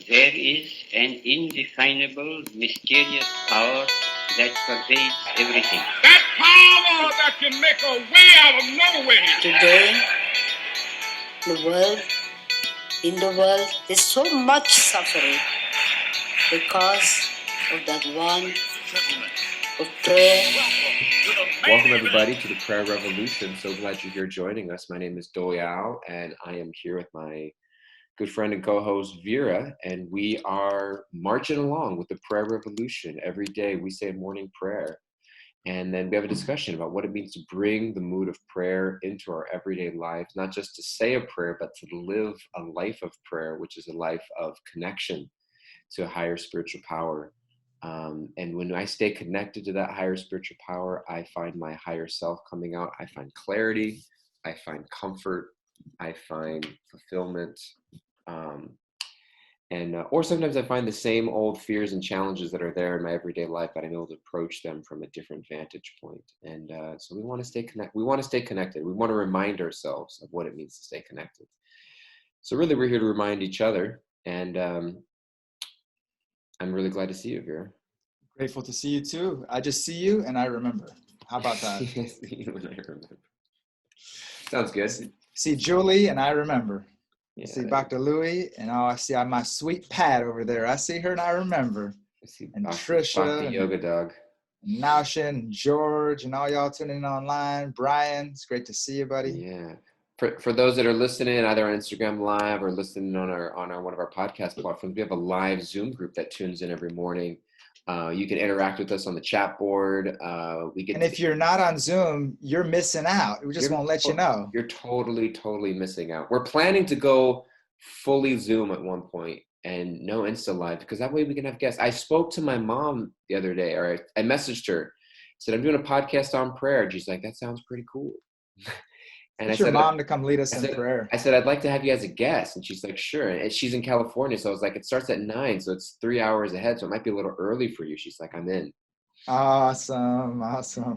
There is an indefinable, mysterious power that pervades everything. That power that can make a way out of no way. Today, in the world, there's so much suffering because of that one of prayer. Welcome everybody to the Prayer Revolution. So glad you're here joining us. My name is Doyal, and I am here with my good friend and co-host Vera, and we are marching along with the Prayer Revolution. Every day we say morning prayer, and then we have a discussion about what it means to bring the mood of prayer into our everyday lives, not just to say a prayer, but to live a life of prayer, which is a life of connection to a higher spiritual power. And when I stay connected to that higher spiritual power, I find my higher self coming out. I find clarity, I find comfort, I find fulfillment. Or sometimes I find the same old fears and challenges that are there in my everyday life, but I'm able to approach them from a different vantage point. And so we want to stay connected. We want to stay connected. We want to remind ourselves of what it means to stay connected. So really, we're here to remind each other. And I'm really glad to see you, Vera. Grateful to see you too. I just see you and I remember. How about that? See you and I remember. Sounds good. See Julie and I remember. Yeah, See Dr. Louie and I see my sweet Pat over there. I see her and I remember. I see and Bhakti, Trisha Bhakti and Yoga Dog. Naushin and George and all y'all tuning in online. Brian, it's great to see you, buddy. Yeah. For those that are listening either on Instagram Live or listening on our one of our podcast platforms, we have a live Zoom group that tunes in every morning. You can interact with us on the chat board. And if you're not on Zoom, you're missing out. We just won't let you know. You're totally missing out. We're planning to go fully Zoom at one point and no Insta Live, because that way we can have guests. I spoke to my mom the other day, or I messaged her, said, I'm doing a podcast on prayer. And she's like, that sounds pretty cool. And I said, your mom to come lead us in prayer. I said, I'd like to have you as a guest. And she's like, sure. And she's in California. So I was like, it starts at 9. So it's 3 hours ahead. So it might be a little early for you. She's like, I'm in. Awesome.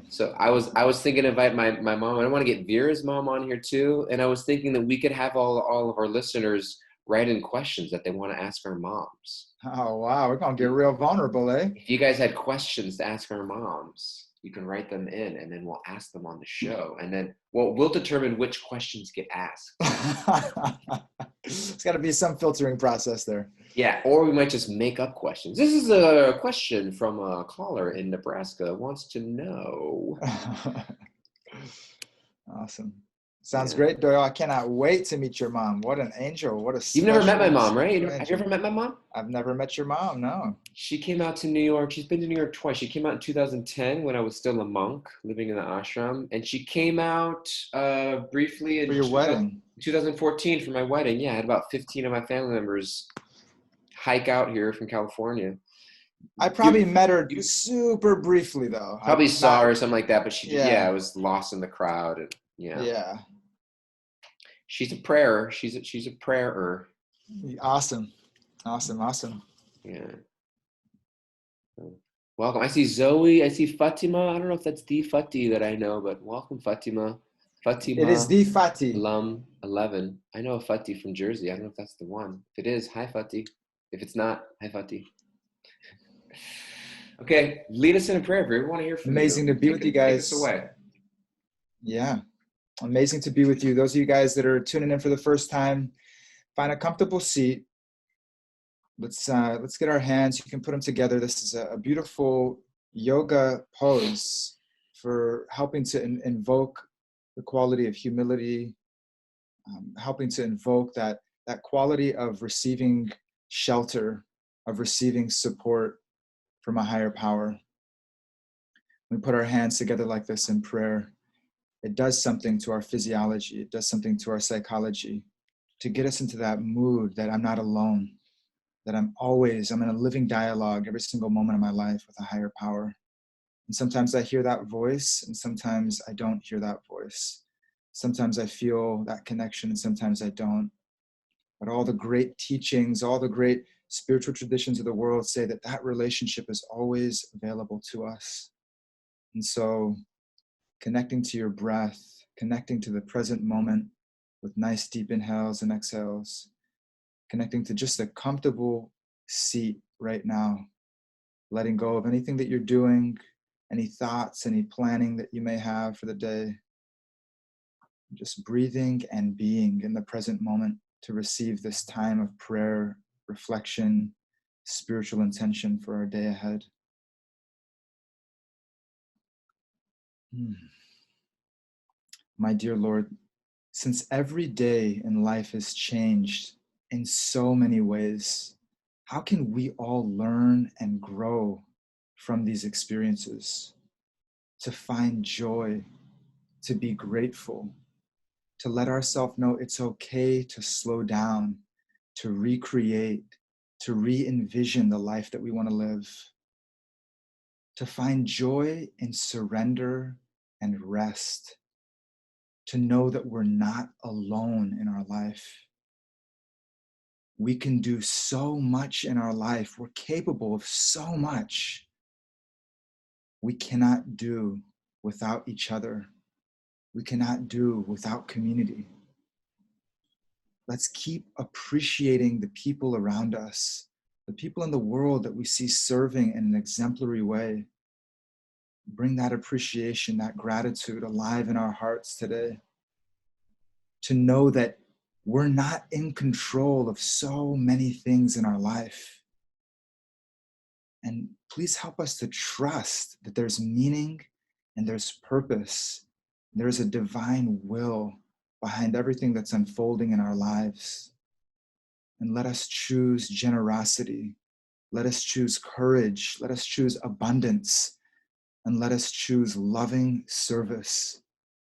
So I was thinking to invite my mom. I want to get Vera's mom on here too. And I was thinking that we could have all of our listeners write in questions that they want to ask our moms. Oh, wow. We're going to get real vulnerable, eh? If you guys had questions to ask our moms, you can write them in and then we'll ask them on the show. And then we'll determine which questions get asked. It's got to be some filtering process there. Yeah, or we might just make up questions. This is a question from a caller in Nebraska wants to know. Awesome. Sounds great, Doyle. I cannot wait to meet your mom. What an angel. What a You've never met my mom, right? Have you ever met my mom? I've never met your mom, no. She came out to New York. She's been to New York twice. She came out in 2010 when I was still a monk living in the ashram. And she came out briefly in for your wedding. 2014 for my wedding. Yeah, I had about 15 of my family members hike out here from California. I probably met her super briefly though. Probably saw her or something like that, but she I was lost in the crowd. And, yeah. She's a prayer. She's a prayer-er. Awesome. Yeah. Welcome. I see Zoe. I see Fatima. I don't know if that's the Fati that I know, but welcome, Fatima. Fatima. It is the Fati. Lum 11. I know a Fati from Jersey. I don't know if that's the one. If it is, hi Fati. If it's not, hi Fati. Okay, lead us in a prayer. We want to hear from you. Amazing to be with you guys. Take us away. Yeah. Amazing to be with you. Those of you guys that are tuning in for the first time, find a comfortable seat. Let's get our hands. You can put them together. This is a beautiful yoga pose for helping to invoke the quality of humility, helping to invoke that quality of receiving shelter, of receiving support from a higher power. We put our hands together like this in prayer. It does something to our physiology. It does something to our psychology to get us into that mood that I'm not alone, that I'm in a living dialogue every single moment of my life with a higher power. And sometimes I hear that voice and sometimes I don't hear that voice. Sometimes I feel that connection and sometimes I don't. But all the great teachings, all the great spiritual traditions of the world say that relationship is always available to us. And so connecting to your breath, connecting to the present moment with nice deep inhales and exhales, connecting to just a comfortable seat right now, letting go of anything that you're doing, any thoughts, any planning that you may have for the day. Just breathing and being in the present moment to receive this time of prayer, reflection, spiritual intention for our day ahead. My dear Lord, since every day in life is changed in so many ways, how can we all learn and grow from these experiences? To find joy, to be grateful, to let ourselves know it's okay to slow down, to recreate, to re-envision the life that we want to live, to find joy in surrender and rest, to know that we're not alone in our life. We can do so much in our life. We're capable of so much. We cannot do without each other. We cannot do without community. Let's keep appreciating the people around us, the people in the world that we see serving in an exemplary way. Bring that appreciation, that gratitude alive in our hearts today. To know that we're not in control of so many things in our life. And please help us to trust that there's meaning and there's purpose. There's a divine will behind everything that's unfolding in our lives. And let us choose generosity. Let us choose courage. Let us choose abundance. And let us choose loving service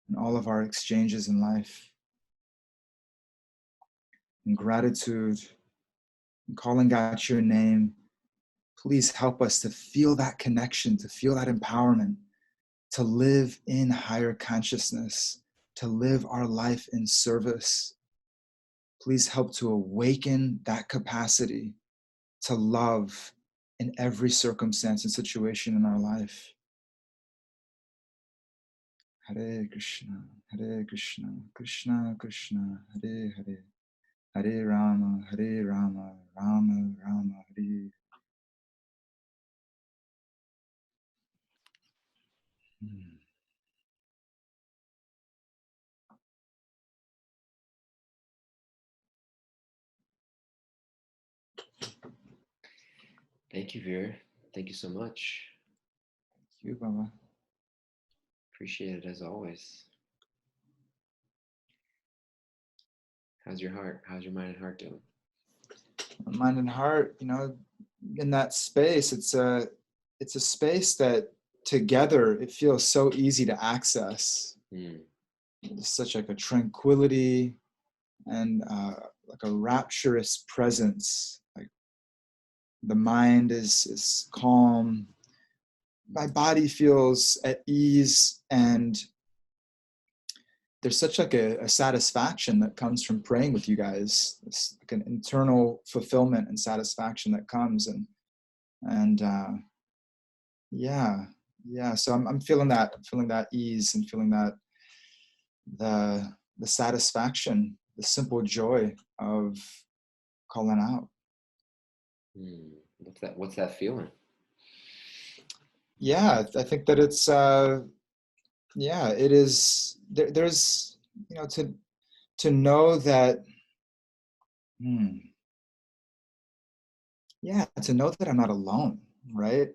in all of our exchanges in life. In gratitude, in calling out your name, please help us to feel that connection, to feel that empowerment, to live in higher consciousness, to live our life in service. Please help to awaken that capacity to love in every circumstance and situation in our life. Hare Krishna, Krishna Krishna, Hare Hare, Hare Rama, Rama Rama, Hare. Thank you, Vera. Thank you so much. Thank you, Baba. Appreciate it as always. How's your heart? How's your mind and heart doing? Mind and heart, in that space, it's a space that together it feels so easy to access. It's such like a tranquility and like a rapturous presence. Like the mind is calm, my body feels at ease, and there's such like a satisfaction that comes from praying with you guys. It's like an internal fulfillment and satisfaction that comes, and yeah. So I'm feeling that ease and feeling that the satisfaction, the simple joy of calling out. What's that feeling? Yeah, I think that it's it is. There's to know that. To know that I'm not alone, right?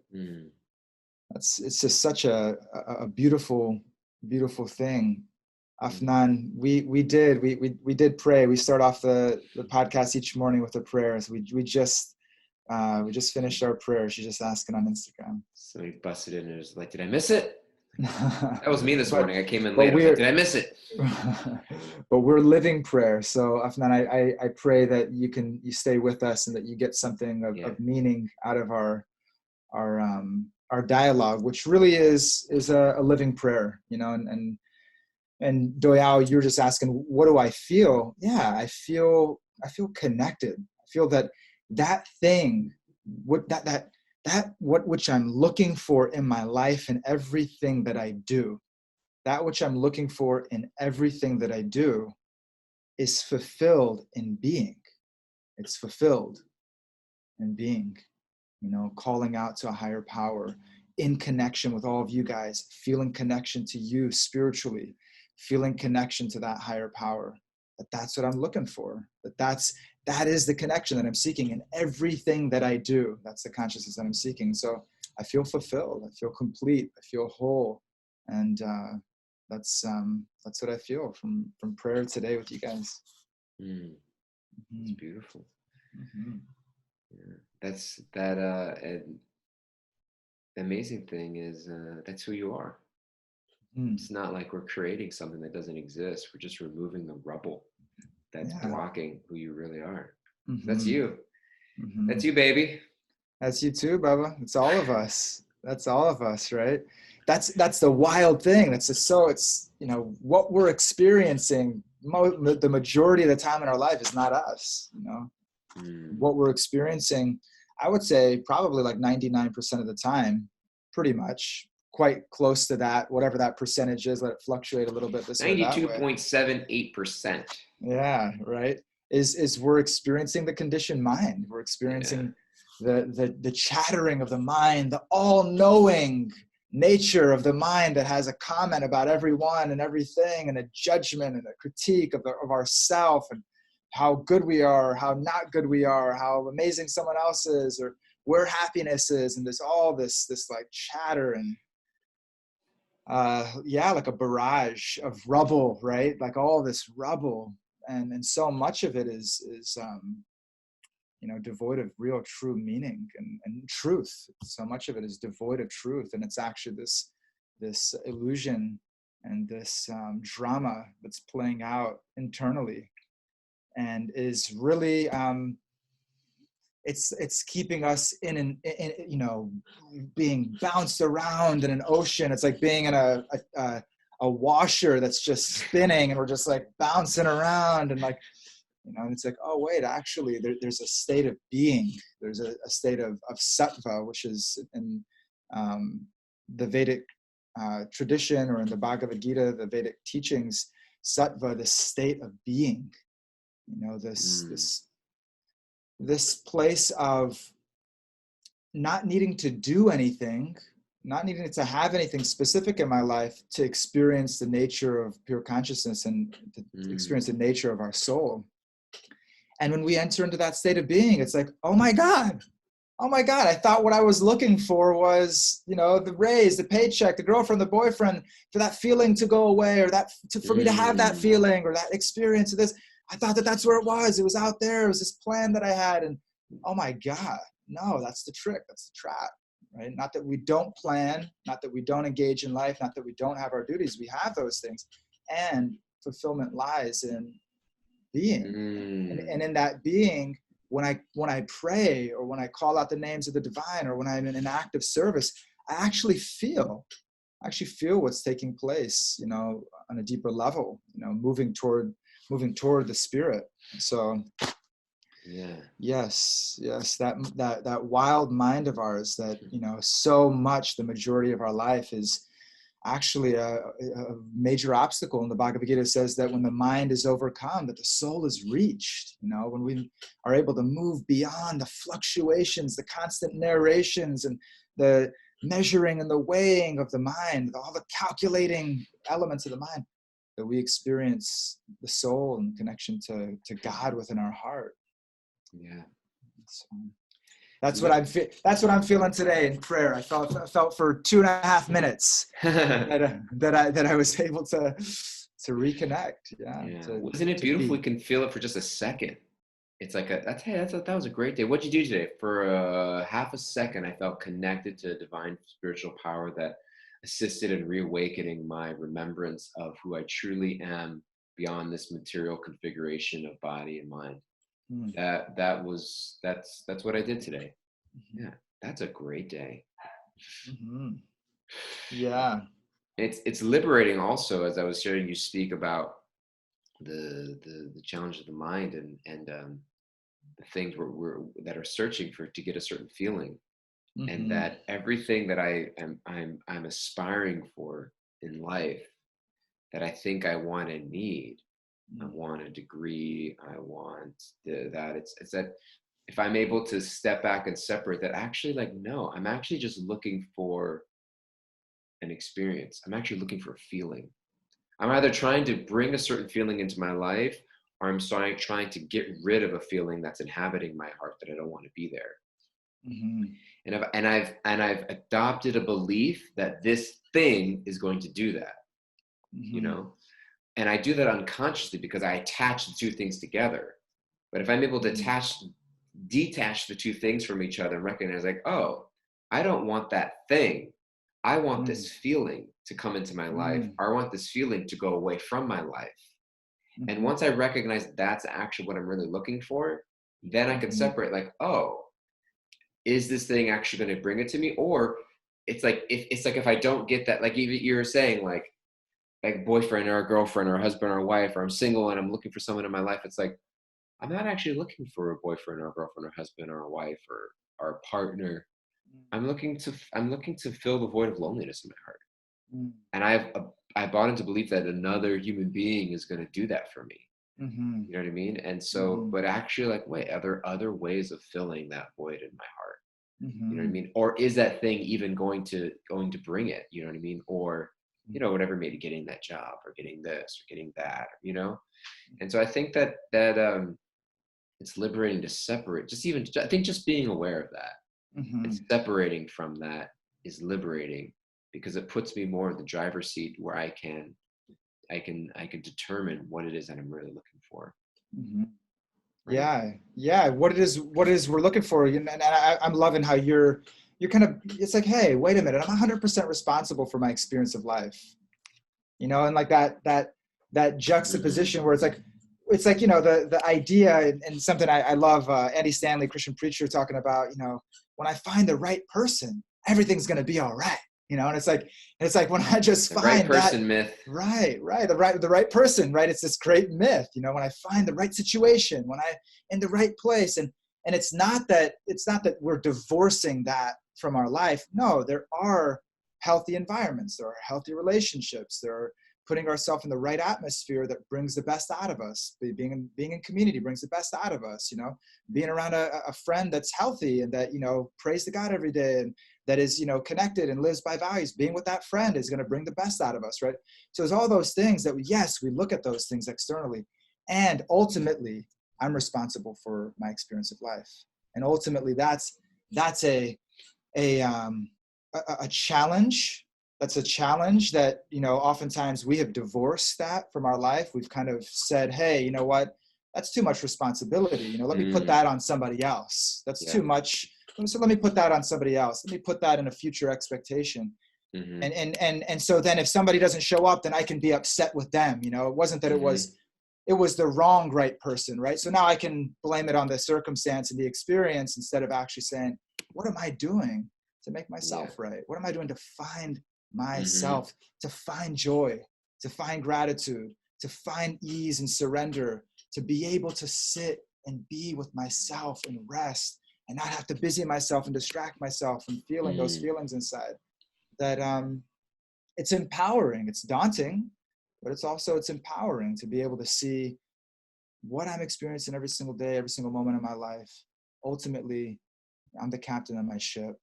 It's just such a beautiful thing. Afnan, we did pray. We start off the podcast each morning with a prayer. So we just finished our prayer. She's just asking on Instagram. So he busted in and was like, "Did I miss it?" That was me this morning. I came in late. I was like, "Did I miss it?" But we're living prayer. So Afnan, I pray that you stay with us and that you get something of meaning out of our dialogue, which really is a living prayer, and Doyao, you're just asking, what do I feel? Yeah, I feel connected. I feel that thing, which I'm looking for in my life and everything that I do, that which I'm looking for in everything that I do is fulfilled in being. It's fulfilled. and being, calling out to a higher power, in connection with all of you guys, feeling connection to you spiritually, feeling connection to that higher power. That's what I'm looking for. That is the connection that I'm seeking in everything that I do. That's the consciousness that I'm seeking. So I feel fulfilled. I feel complete. I feel whole, and that's what I feel from prayer today with you guys. It's beautiful. Yeah. That's and the amazing thing is that's who you are. It's not like we're creating something that doesn't exist. We're just removing the rubble that's blocking who you really are. That's you. That's you, baby. That's you too, Bubba. It's all of us. That's all of us, right? That's the wild thing. It's what we're experiencing the majority of the time in our life is not us. What we're experiencing, I would say probably like 99% of the time, pretty much quite close to that, whatever that percentage is. Let it fluctuate a little bit this way, that way. 92.78%. Yeah, right. Is we're experiencing the conditioned mind. We're experiencing the chattering of the mind, the all-knowing nature of the mind that has a comment about everyone and everything, and a judgment and a critique of ourself, and how good we are, how not good we are, how amazing someone else is, or where happiness is, and there's all this like chatter and like a barrage of rubble, right? Like all this rubble, and so much of it is devoid of real true meaning and truth. So much of it is devoid of truth, and it's actually this illusion and this drama that's playing out internally, and is really it's keeping us in being bounced around in an ocean. It's like being in a washer that's just spinning, and we're just like bouncing around, and like and it's like, oh wait, actually there's a state of being. There's a state of sattva, which is in the Vedic tradition, or in the Bhagavad Gita, the Vedic teachings. Sattva, the state of being, this place of not needing to do anything, not needing to have anything specific in my life to experience the nature of pure consciousness and to experience the nature of our soul. And when we enter into that state of being, it's like, oh my God, I thought what I was looking for was, the raise, the paycheck, the girlfriend, the boyfriend, for that feeling to go away, or for me to have that feeling or that experience of this. I thought that's where it was. It was out there. It was this plan that I had. And oh my God, no, that's the trick. That's the trap, right? Not that we don't plan, not that we don't engage in life, not that we don't have our duties. We have those things. And fulfillment lies in being. And in that being, when I pray, or when I call out the names of the divine, or when I'm in an act of service, I actually feel what's taking place, on a deeper level, moving toward the spirit. So yes, that wild mind of ours that, so much, the majority of our life is actually a major obstacle. And the Bhagavad Gita says that when the mind is overcome, that the soul is reached. When we are able to move beyond the fluctuations, the constant narrations, and the measuring and the weighing of the mind, all the calculating elements of the mind, that we experience the soul and connection to God within our heart. Yeah. So that's what I'm feeling today in prayer. I felt for 2.5 minutes that I was able to reconnect. Isn't it beautiful? We can feel it for just a second. It's like that was a great day. What'd you do today? For half a second, I felt connected to a divine spiritual power that assisted in reawakening my remembrance of who I truly am beyond this material configuration of body and mind. That's what I did today. Yeah, that's a great day. Yeah, it's liberating also, as I was hearing you speak about the challenge of the mind and the things that are searching to get a certain feeling, and that everything that I'm aspiring for in life, that I think I want and need. I want a degree. I want that. It's that if I'm able to step back and separate that, actually, like, no, I'm actually just looking for an experience. I'm actually looking for a feeling. I'm either trying to bring a certain feeling into my life, or I'm trying to get rid of a feeling that's inhabiting my heart that I don't want to be there. Mhm. And I've adopted a belief that this thing is going to do that, you Mhm. know? And I do that unconsciously because I attach the two things together. But if I'm able to detach the two things from each other and recognize, like, oh, I don't want that thing. I want Mhm. this feeling to come into my life. Mhm. Or I want this feeling to go away from my life. And Mhm. once I recognize that's actually what I'm really looking for, then I can Mhm. separate, like, oh, is this thing actually going to bring it to me? Or if I don't get that, like even you were saying, like boyfriend or a girlfriend or a husband or a wife, or I'm single and I'm looking for someone in my life, it's like, I'm not actually looking for a boyfriend or a girlfriend or husband or a wife or a partner. I'm looking to fill the void of loneliness in my heart. Mhm. And I bought into belief that another human being is going to do that for me. Mhm. You know what I mean? And so, Mhm. but actually, like, wait, are there other ways of filling that void in my heart? You know what I Mhm. mean? Or is that thing even going to bring it? You know what I mean? Or, whatever, maybe getting that job or getting this or getting that, And so I think that it's liberating to separate. I think just being aware of that and Mhm. separating from that is liberating, because it puts me more in the driver's seat where I can determine what it is that I'm really looking for. Mhm. Right. Yeah, yeah. What it is we're looking for, and I'm loving how you're kind of. It's like, hey, wait a minute, I'm 100% responsible for my experience of life, and like that juxtaposition where it's like the idea, and something I love, Andy Stanley, Christian preacher, talking about, when I find the right person, everything's going to be all right, and it's like when I just The right find that person myth. right the right person, right? It's this great myth, when I find the right situation, when I in the right place, and it's not that we're divorcing that from our life. No, there are healthy environments, there are healthy relationships, there are putting ourselves in the right atmosphere that brings the best out of us. Being in community brings the best out of us. Being around a friend that's healthy and that prays to God every day and that is connected and lives by values. Being with that friend is going to bring the best out of us, right? So there's all those things that we look at those things externally, and ultimately I'm responsible for my experience of life, and ultimately that's a challenge. That's a challenge that oftentimes we have divorced that from our life. We've kind of said, hey, you know what, that's too much responsibility, let me put that on somebody else. That's Yeah. too much. So let me put that on somebody else. Let me put that in a future expectation. Mm-hmm. And so then if somebody doesn't show up, then I can be upset with them. It wasn't that it was the wrong right person, right? So now I can blame it on the circumstance and the experience instead of actually saying, what am I doing to make Yeah. myself right? What am I doing to find Mm-hmm. myself, to find joy, to find gratitude, to find ease and surrender, to be able to sit and be with myself and rest and not have to busy myself and distract myself from feeling those Mm. feelings inside? That it's empowering. It's daunting, but it's empowering to be able to see what I'm experiencing every single day, every single moment of my life. Ultimately, I'm the captain of my ship.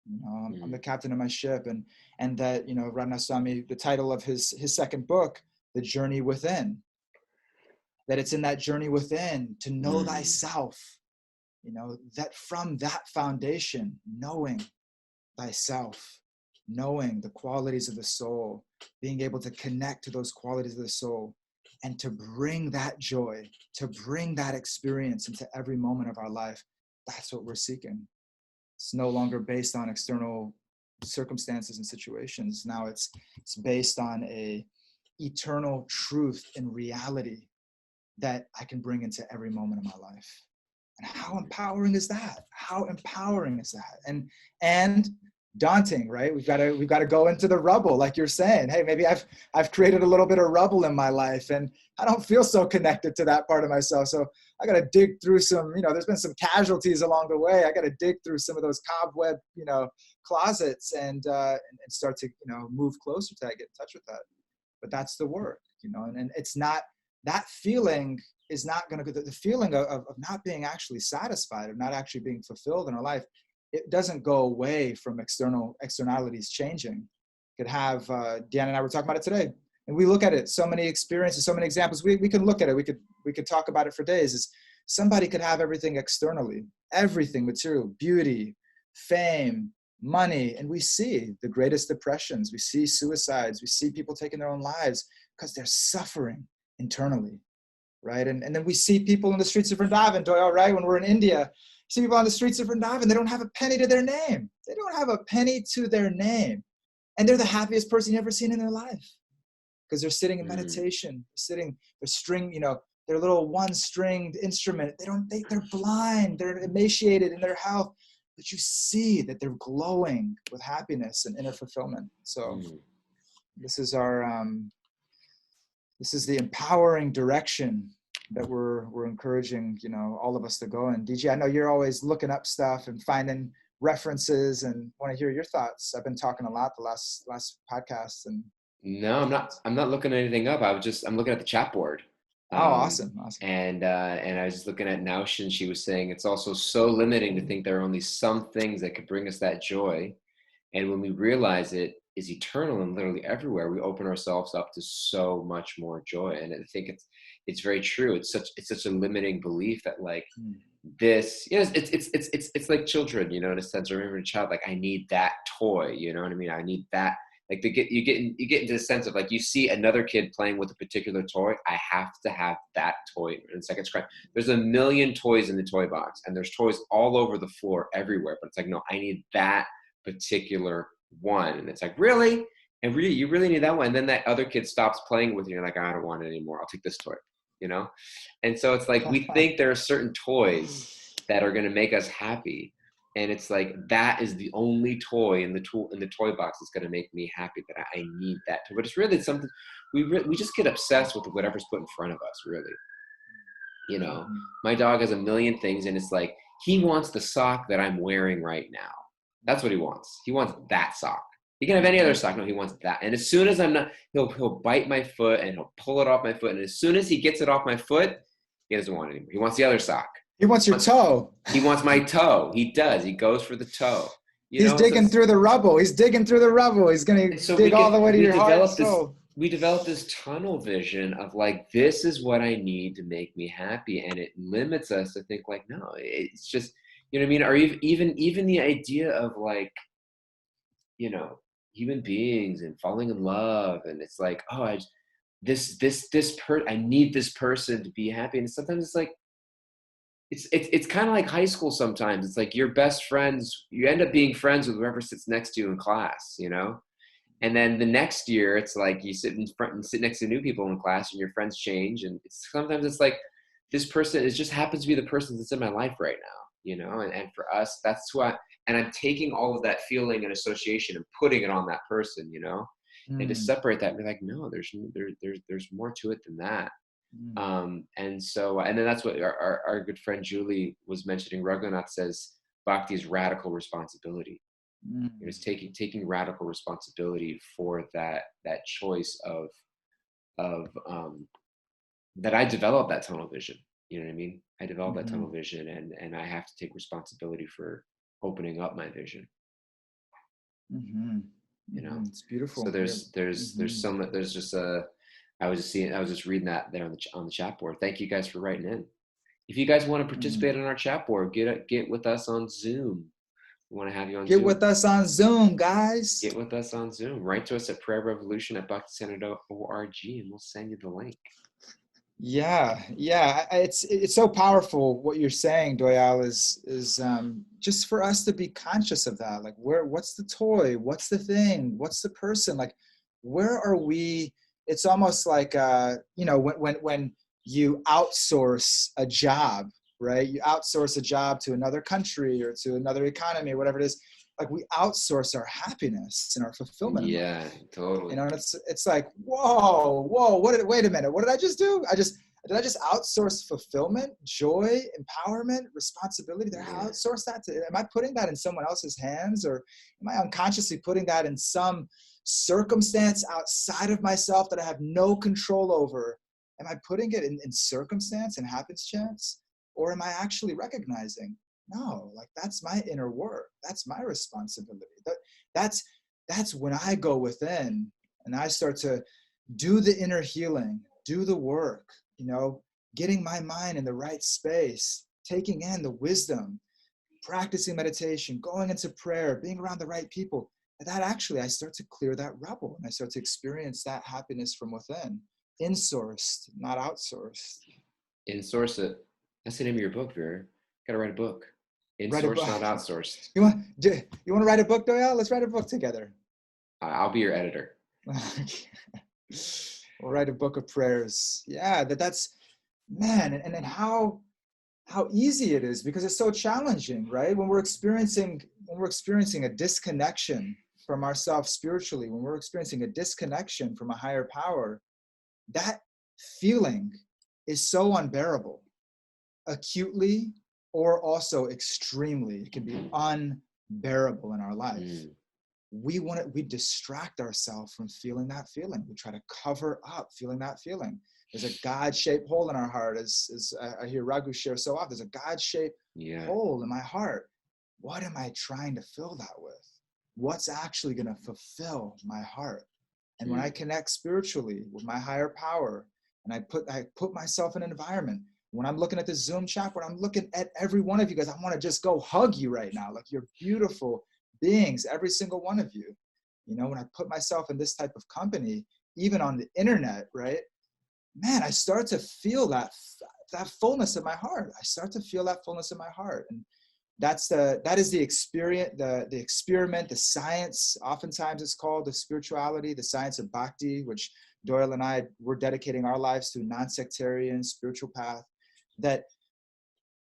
I'm the Mm. captain of my ship, and that Ranaswami, the title of his second book, The Journey Within, that it's in that journey within to know Mm. thyself. That from that foundation, knowing thyself, knowing the qualities of the soul, being able to connect to those qualities of the soul, and to bring that joy, to bring that experience into every moment of our life. That's what we're seeking. It's no longer based on external circumstances and situations. Now it's based on a eternal truth and reality that I can bring into every moment of my life. And how empowering is that? How empowering is that? And daunting, right? We've got to go into the rubble, like you're saying. Hey, maybe I've created a little bit of rubble in my life, and I don't feel so connected to that part of myself. So I got to dig through some. There's been some casualties along the way. I got to dig through some of those cobweb, closets, and start to move closer to that, get in touch with that. But that's the work, and it's not that feeling is not going to, the feeling of not being actually satisfied, of not actually being fulfilled in our life, it doesn't go away from externalities changing. Could have, Deanna and I were talking about it today, and we look at it, so many experiences, so many examples. We can look at it. We could talk about it for days. Is somebody could have everything externally, everything material, beauty, fame, money, and we see the greatest depressions. We see suicides. We see people taking their own lives because they're suffering internally, right? And then we see people in the streets of Vrindavan, Doyle, right? When we're in India, see people on the streets of Vrindavan, they don't have a penny to their name. They don't have a penny to their name. And they're the happiest person you've ever seen in their life because they're sitting in meditation, their little one-stringed instrument. They're blind, they're emaciated in their health, but you see that they're glowing with happiness and inner fulfillment. So this is the empowering direction that we're encouraging, all of us to go in. DJ, I know you're always looking up stuff and finding references, and want to hear your thoughts. I've been talking a lot the last podcast. And no, I'm not looking anything up. I'm looking at the chat board. Awesome. And I was just looking at Naushin. She was saying it's also so limiting to think there are only some things that could bring us that joy, and when we realize it is eternal and literally everywhere, we open ourselves up to so much more joy. And I think it's very true. It's such a limiting belief that like this, it's like children, in a sense. I remember a child, like, I need that toy, you know what I mean? I need that. Like you get into the sense of like, you see another kid playing with a particular toy. I have to have that toy. And it's like, it's crazy. There's a million toys in the toy box, and there's toys all over the floor everywhere. But it's like, no, I need that particular one. And it's like, really? And really, you really need that one? And then that other kid stops playing with you. And you're like, I don't want it anymore. I'll take this toy, And so it's like, we think there are certain toys that are going to make us happy. And it's like, that is the only toy in the toy box that's going to make me happy, that I need that toy. But it's really something, we just get obsessed with whatever's put in front of us, really. My dog has a million things, and it's like, he wants the sock that I'm wearing right now. That's what he wants. He wants that sock. He can have any other sock. No, he wants that. And as soon as I'm not, he'll bite my foot and he'll pull it off my foot. And as soon as he gets it off my foot, he doesn't want it anymore. He wants the other sock. He wants your toe. He wants my toe. He does. He goes for the toe. He's digging through the rubble. He's digging through the rubble. He's going to dig all the way to your heart and soul. We develop this tunnel vision of like, this is what I need to make me happy. And it limits us to think like, no, it's just, you know what I mean? Or even the idea of like, human beings and falling in love. And it's like, oh, I need this person to be happy. And sometimes it's like, it's kind of like high school sometimes. It's like your best friends, you end up being friends with whoever sits next to you in class, And then the next year, it's like you sit in front and sit next to new people in class, and your friends change. And sometimes it's like, this person, it just happens to be the person that's in my life right now, And for us, that's who and I'm taking all of that feeling and association and putting it on that person, And to separate that and be like, no, there's more to it than that. And then that's what our good friend Julie was mentioning. Raghunath says Bhakti is radical responsibility. It's taking radical responsibility for that choice of that I developed that tunnel vision. You know what I mean? I developed that tunnel vision, and I have to take responsibility for opening up my vision. It's beautiful. So there's just I was just reading that there on the chat board. Thank you guys for writing in. If you guys want to participate in our chat board, get with us on Zoom. We want to have you on Zoom. Get with us on Zoom, guys. Get with us on Zoom. Write to us at prayerrevolution@bhakticenter.org, and we'll send you the link. Yeah. It's so powerful what you're saying, Doyal, is just for us to be conscious of that. Like, what's the toy? What's the thing? What's the person? Like, where are we? It's almost like, when you outsource a job, right? You outsource a job to another country or to another economy, or whatever it is. Like, we outsource our happiness and our fulfillment. Yeah, totally. And it's like, whoa, wait a minute. What did I just do? Did I just outsource fulfillment, joy, empowerment, responsibility? Did I outsource that am I putting that in someone else's hands, or am I unconsciously putting that in some circumstance outside of myself that I have no control over? Am I putting it in circumstance and happenstance? Or am I actually recognizing, no, like that's my inner work. That's my responsibility. That's when I go within and I start to do the inner healing, do the work, getting my mind in the right space, taking in the wisdom, practicing meditation, going into prayer, being around the right people. That actually, I start to clear that rubble and I start to experience that happiness from within. Insourced, not outsourced. Insource it. That's the name of your book, Vera. Gotta write a book. Write a Insource, book. not outsourced. You want to write a book, Doyle? Let's write a book together. I'll be your editor. We'll write a book of prayers. Yeah, that's, man, and then how easy it is, because it's so challenging, right? When we're experiencing a disconnection from ourselves spiritually, when we're experiencing a disconnection from a higher power, that feeling is so unbearable, acutely or also extremely. It can be unbearable in our life. We distract ourselves from feeling that feeling. We try to cover up feeling that feeling. There's a God-shaped hole in our heart, as I hear Raghu share so often. There's a God-shaped hole in my heart. What am I trying to fill that with? What's actually going to fulfill my heart? And when I connect spiritually with my higher power, and I put myself in an environment, when I'm looking at this Zoom chat, when I'm looking at every one of you guys, I want to just go hug you right now. Like, you're beautiful beings, every single one of you. When I put myself in this type of company, even on the internet, right? Man, I start to feel that fullness in my heart. I start to feel that fullness in my heart. And that is the experience, the experiment, the science, oftentimes it's called the spirituality, the science of Bhakti, which Doyle and I, we're dedicating our lives to, non-sectarian spiritual path, that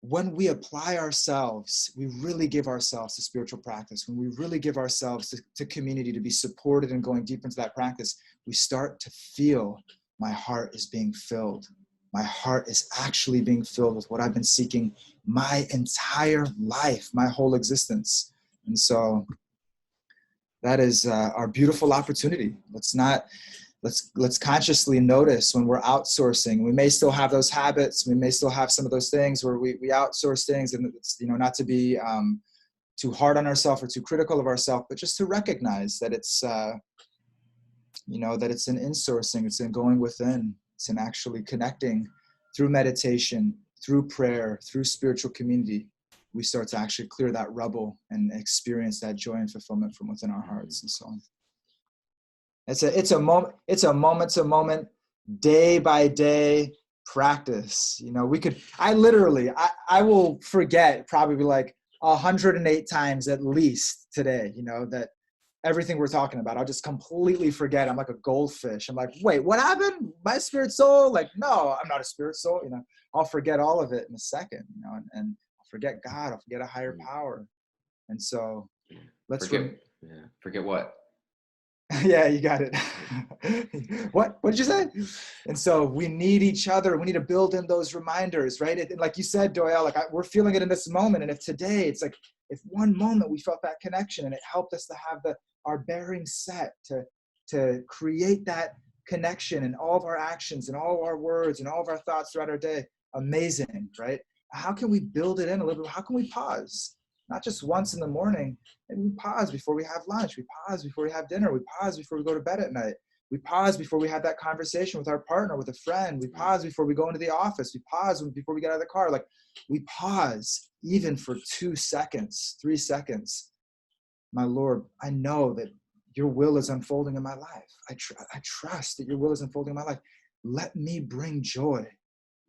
when we apply ourselves, we really give ourselves to spiritual practice, when we really give ourselves to community to be supported and going deep into that practice, we start to feel my heart is being filled. My heart is actually being filled with what I've been seeking my entire life, my whole existence. And so that is our beautiful opportunity. Let's consciously notice when we're outsourcing. We may still have those habits. We may still have some of those things where we outsource things, and it's, not to be too hard on ourselves or too critical of ourselves, but just to recognize that it's, that it's an insourcing. It's in going within. It's in actually connecting through meditation, through prayer, through spiritual community. We start to actually clear that rubble and experience that joy and fulfillment from within our hearts and so on. It's a moment to moment, day by day practice. I will forget probably like 108 times at least today, that everything we're talking about, I'll just completely forget. I'm like a goldfish. I'm like, wait, what happened? My spirit soul? Like, no, I'm not a spirit soul. I'll forget all of it in a second, and I'll forget God. I'll forget a higher power. And so let's forget what? Yeah, you got it. What did you say? And so we need each other. We need to build in those reminders, right? And like you said, Doyle, we're feeling it in this moment. And if today, it's like, if one moment we felt that connection and it helped us to have our bearings set to create that connection in all of our actions and all of our words and all of our thoughts throughout our day, amazing, right? How can we build it in a little bit? How can we pause? Not just once in the morning, and we pause before we have lunch. We pause before we have dinner. We pause before we go to bed at night. We pause before we have that conversation with our partner, with a friend. We pause before we go into the office. We pause before we get out of the car. Like, we pause even for 2 seconds, 3 seconds. My Lord, I know that your will is unfolding in my life. I trust that your will is unfolding in my life. Let me bring joy.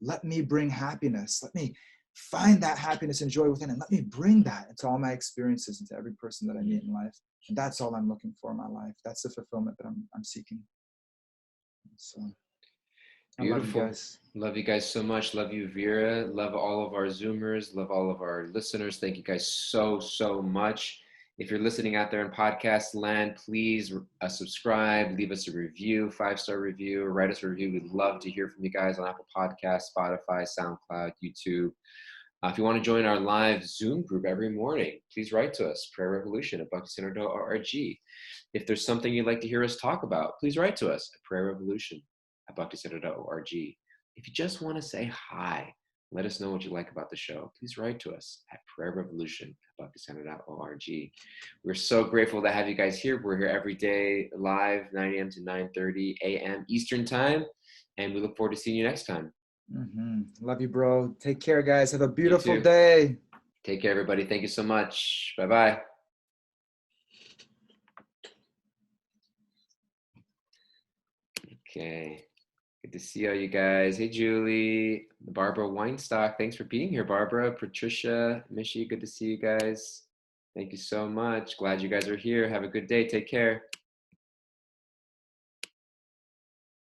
Let me bring happiness. Let me find that happiness and joy within, and let me bring that into all my experiences, into every person that I meet in life. And that's all I'm looking for in my life. That's the fulfillment that I'm seeking. So Beautiful. I love you guys. Love you guys so much. Love you, Vera. Love all of our Zoomers. Love all of our listeners. Thank you guys so much. If you're listening out there in podcast land, please subscribe, leave us a review, 5-star review, write us a review. We'd love to hear from you guys on Apple Podcasts, Spotify, SoundCloud, YouTube. If you want to join our live Zoom group every morning, please write to us, prayerrevolution@bhakticenter.org. If there's something you'd like to hear us talk about, please write to us at prayerrevolution bhakticenter.org. If you just want to say hi, let us know what you like about the show, please write to us at prayerrevolution@bhakticenter.org. We're so grateful to have you guys here. We're here every day live, 9 a.m. to 9:30 a.m. Eastern time. And we look forward to seeing you next time. Love you, bro. Take care, guys. Have a You beautiful too. day. Take care, everybody. Thank you so much. Bye-bye. Okay. Good to see all you guys. Hey, Julie. Barbara Weinstock. Thanks for being here, Barbara. Patricia, Mishi, good to see you guys. Thank you so much. Glad you guys are here. Have a good day. Take care.